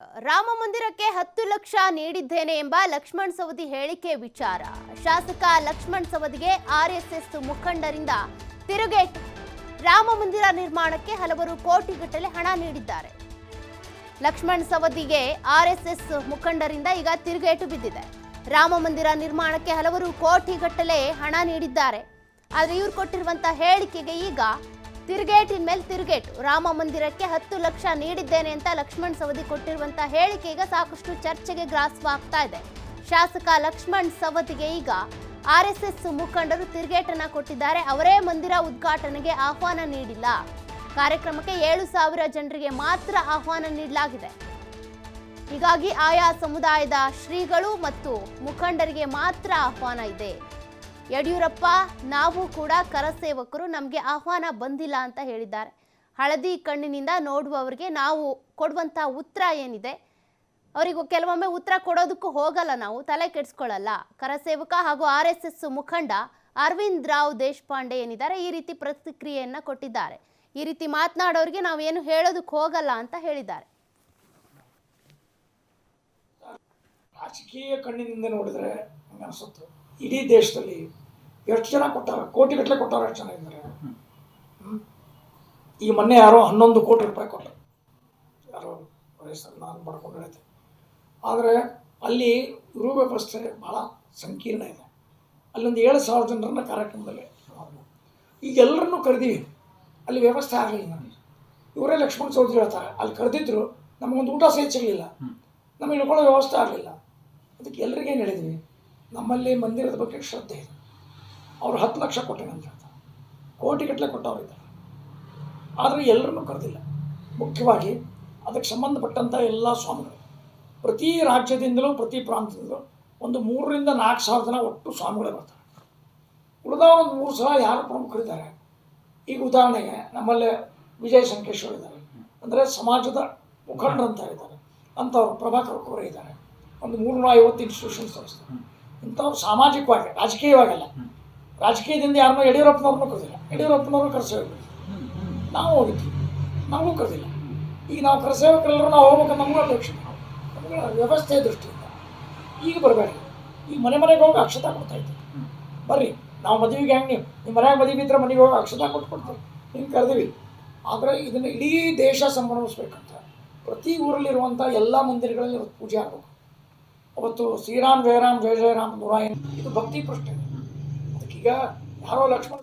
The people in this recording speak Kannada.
ರಾಮ ಮಂದಿರಕ್ಕೆ 10 ಲಕ್ಷ ನೀಡಿದ್ದೇನೆ ಎಂಬ ಲಕ್ಷ್ಮಣ್ ಸವದಿ ಹೇಳಿಕೆ ವಿಚಾರ. ಶಾಸಕ ಲಕ್ಷ್ಮಣ್ ಸವದಿಗೆ ಆರ್ಎಸ್ಎಸ್ ಮುಖಂಡರಿಂದ ತಿರುಗೇಟು. ರಾಮ ಮಂದಿರ ನಿರ್ಮಾಣಕ್ಕೆ ಹಲವರು ಕೋಟಿಗಟ್ಟಲೆ ಹಣ ನೀಡಿದ್ದಾರೆ. ಲಕ್ಷ್ಮಣ್ ಸವದಿಗೆ ಆರ್ಎಸ್ಎಸ್ ಮುಖಂಡರಿಂದ ಈಗ ತಿರುಗೇಟು ಬಿದ್ದಿದೆ. ರಾಮ ಮಂದಿರ ನಿರ್ಮಾಣಕ್ಕೆ ಹಲವರು ಕೋಟಿಗಟ್ಟಲೆ ಹಣ ನೀಡಿದ್ದಾರೆ. ಆದರೆ ಇವರು ಕೊಟ್ಟಿರುವಂತ ಹೇಳಿಕೆಗೆ ಈಗ ತಿರುಗೇಟಿನ ಮೇಲೆ ತಿರುಗೇಟು. ರಾಮ ಮಂದಿರಕ್ಕೆ 10 ಲಕ್ಷ ನೀಡಿದ್ದೇನೆ ಅಂತ ಲಕ್ಷ್ಮಣ್ ಸವದಿ ಕೊಟ್ಟಿರುವಂತ ಹೇಳಿಕೆ ಈಗ ಸಾಕಷ್ಟು ಚರ್ಚೆಗೆ ಗ್ರಾಸವಾಗ್ತಾ ಇದೆ. ಶಾಸಕ ಲಕ್ಷ್ಮಣ್ ಸವದಿಗೆ ಈಗ ಆರ್ಎಸ್ಎಸ್ ಮುಖಂಡರು ತಿರುಗೇಟನ್ನ ಕೊಟ್ಟಿದ್ದಾರೆ. ಅವರೇ ಮಂದಿರ ಉದ್ಘಾಟನೆಗೆ ಆಹ್ವಾನ ನೀಡಿಲ್ಲ. ಕಾರ್ಯಕ್ರಮಕ್ಕೆ 7,000 ಜನರಿಗೆ ಮಾತ್ರ ಆಹ್ವಾನ ನೀಡಲಾಗಿದೆ. ಹೀಗಾಗಿ ಆಯಾ ಸಮುದಾಯದ ಶ್ರೀಗಳು ಮತ್ತು ಮುಖಂಡರಿಗೆ ಮಾತ್ರ ಆಹ್ವಾನ ಇದೆ. ಯಡಿಯೂರಪ್ಪ, ನಾವು ಕೂಡ ಕರಸೇವಕರು, ನಮಗೆ ಆಹ್ವಾನ ಬಂದಿಲ್ಲ ಅಂತ ಹೇಳಿದ್ದಾರೆ. ಹಳದಿ ಕಣ್ಣಿನಿಂದ ನೋಡುವವರಿಗೆ ನಾವು ಕೊಡುವಂಥ ಉತ್ತರ ಏನಿದೆ, ಅವರಿಗೂ ಕೆಲವೊಮ್ಮೆ ಉತ್ತರ ಕೊಡೋದಕ್ಕೂ ಹೋಗಲ್ಲ, ನಾವು ತಲೆ ಕೆಡಿಸ್ಕೊಳ್ಳಲ್ಲ. ಕರಸೇವಕ ಹಾಗೂ ಆರ್ಎಸ್ಎಸ್ ಮುಖಂಡ ಅರವಿಂದ್ ರಾವ್ ದೇಶಪಾಂಡೆ ಏನಿದ್ದಾರೆ, ಈ ರೀತಿ ಪ್ರತಿಕ್ರಿಯೆಯನ್ನು ಕೊಟ್ಟಿದ್ದಾರೆ. ಈ ರೀತಿ ಮಾತನಾಡೋರಿಗೆ ನಾವೇನು ಹೇಳೋದಕ್ಕೆ ಹೋಗಲ್ಲ ಅಂತ ಹೇಳಿದ್ದಾರೆ. ರಾಜಕೀಯ ಕಣ್ಣಿನಿಂದ ನೋಡಿದರೆ ಅನಿಸುತ್ತೆ ಇಡೀ ದೇಶದಲ್ಲಿ ಎಷ್ಟು ಜನ ಕೊಟ್ಟಾರ, ಕೋಟಿಗಟ್ಟಲೆ ಕೊಟ್ಟಾರ, ಎಷ್ಟು ಜನ ಇದ್ದಾರೆ. ಈಗ ಮೊನ್ನೆ ಯಾರೋ 11 ಕೋಟಿ ರೂಪಾಯಿ ಕೊಟ್ಟರು, ಯಾರೋ ನಾನು ಮಾಡ್ಕೊಂಡು ಹೇಳ್ತೀನಿ. ಆದರೆ ಅಲ್ಲಿ ಇರೋ ವ್ಯವಸ್ಥೆ ಭಾಳ ಸಂಕೀರ್ಣ ಇದೆ. ಅಲ್ಲೊಂದು 7,000 ಜನರನ್ನ ಕಾರ್ಯಕ್ರಮದಲ್ಲಿ ಈಗ ಎಲ್ಲರನ್ನೂ ಕರೆದೀವಿ, ಅಲ್ಲಿ ವ್ಯವಸ್ಥೆ ಆಗಲಿಲ್ಲ. ನನಗೆ ಇವರೇ ಲಕ್ಷ್ಮಣ್ ಸವದಿ ಹೇಳ್ತಾರೆ, ಅಲ್ಲಿ ಕರೆದಿದ್ರು ನಮಗೊಂದು ಊಟ ಸಹಿತ ಸಿಗಲಿಲ್ಲ, ನಮಗೆ ಇಳ್ಕೊಳ್ಳೋ ವ್ಯವಸ್ಥೆ ಆಗಲಿಲ್ಲ. ಅದಕ್ಕೆ ಎಲ್ರಿಗೇನು ಹೇಳಿದ್ವಿ, ನಮ್ಮಲ್ಲಿ ಮಂದಿರದ ಬಗ್ಗೆ ಶ್ರದ್ಧೆ ಇದೆ. ಅವರು 10 ಲಕ್ಷ ಕೊಟ್ಟೇನೆ ಅಂತ ಹೇಳ್ತಾರೆ, ಕೋಟಿಗಟ್ಟಲೆ ಕೊಟ್ಟವ್ರು ಇದ್ದಾರೆ. ಆದರೆ ಎಲ್ಲರನ್ನೂ ಕರೆದಿಲ್ಲ. ಮುಖ್ಯವಾಗಿ ಅದಕ್ಕೆ ಸಂಬಂಧಪಟ್ಟಂಥ ಎಲ್ಲ ಸ್ವಾಮಿಗಳು ಪ್ರತಿ ರಾಜ್ಯದಿಂದಲೂ ಪ್ರತಿ ಪ್ರಾಂತ್ಯದಿಂದಲೂ ಒಂದು 3,000 ರಿಂದ 4,000 ಜನ ಒಟ್ಟು ಸ್ವಾಮಿಗಳೇ ಬರ್ತಾರೆ. ಉಳಿದವರು ಒಂದು 3 ಸಲ ಯಾರು ಪ್ರಮುಖರಿದ್ದಾರೆ. ಈಗ ಉದಾಹರಣೆಗೆ ನಮ್ಮಲ್ಲೇ ವಿಜಯ ಸಂಕೇಶ್ವರ್ ಇದ್ದಾರೆ, ಅಂದರೆ ಸಮಾಜದ ಮುಖಂಡರಂತ ಇದ್ದಾರೆ, ಅಂಥವ್ರು ಪ್ರಭಾಕರ್ ಕೋರೆ ಇದ್ದಾರೆ. ಒಂದು 350 ಇನ್ಸ್ಟಿಟ್ಯೂಷನ್ ಸಂಸ್ಥೆ. ಇಂಥವ್ರು ಸಾಮಾಜಿಕವಾಗಿ, ರಾಜಕೀಯವಾಗಲ್ಲ, ರಾಜಕೀಯದಿಂದ ಯಾರನ್ನೂ ಯಡಿಯೂರಪ್ಪನವ್ರನ್ನೂ ಕರೆದಿಲ್ಲ, ಯಡಿಯೂರಪ್ಪನವ್ರು ಕರೆಸೇವಕರು. ನಾವು ಹೋಗಿದ್ವಿ, ನಮಗೂ ಕರೆದಿಲ್ಲ. ಈಗ ನಾವು ಕರೆಸೇವಕರೆಲ್ಲರೂ ನಾವು ಹೋಗ್ಬೇಕಂತ ನಮಗೂ ಅಪೇಕ್ಷೆ, ನಮಗೆ ವ್ಯವಸ್ಥೆಯ ದೃಷ್ಟಿಯಿಂದ. ಈಗ ಬರಬೇಡಿ, ಈಗ ಮನೆಗೆ ಹೋಗಿ ಅಕ್ಷತಾ ಕೊಡ್ತಾಯಿದ್ದೆ, ಬರ್ರಿ ನಾವು ಮದುವೆಗೆ ಹೆಂಗೆ ನಿಮ್ಮ ಮನೆಯಾಗ ಮದುವೆ ಇದ್ದರೆ ಮನೆಗೆ ಹೋಗಿ ಅಕ್ಷತಾ ಕೊಟ್ಕೊಡ್ತೀವಿ, ಹಿಂಗೆ ಕರೆದೀವಿ. ಆದರೆ ಇದನ್ನು ಇಡೀ ದೇಶ ಸಂಭ್ರಮಿಸ್ಬೇಕಂತ ಪ್ರತಿ ಊರಲ್ಲಿರುವಂಥ ಎಲ್ಲ ಮಂದಿರಗಳಲ್ಲಿ ಪೂಜೆ ಆಗಬೇಕು. ಅವತ್ತು ಶ್ರೀರಾಮ್ ಜಯ ರಾಮ್ ಜಯ ಜಯ ರಾಮ್ 108 ಇದು ಭಕ್ತಿ ಪ್ರಶ್ನೆ. ಅದಕ್ಕೀಗ ಯಾರೋ ಲಕ್ಷ್ಮಣ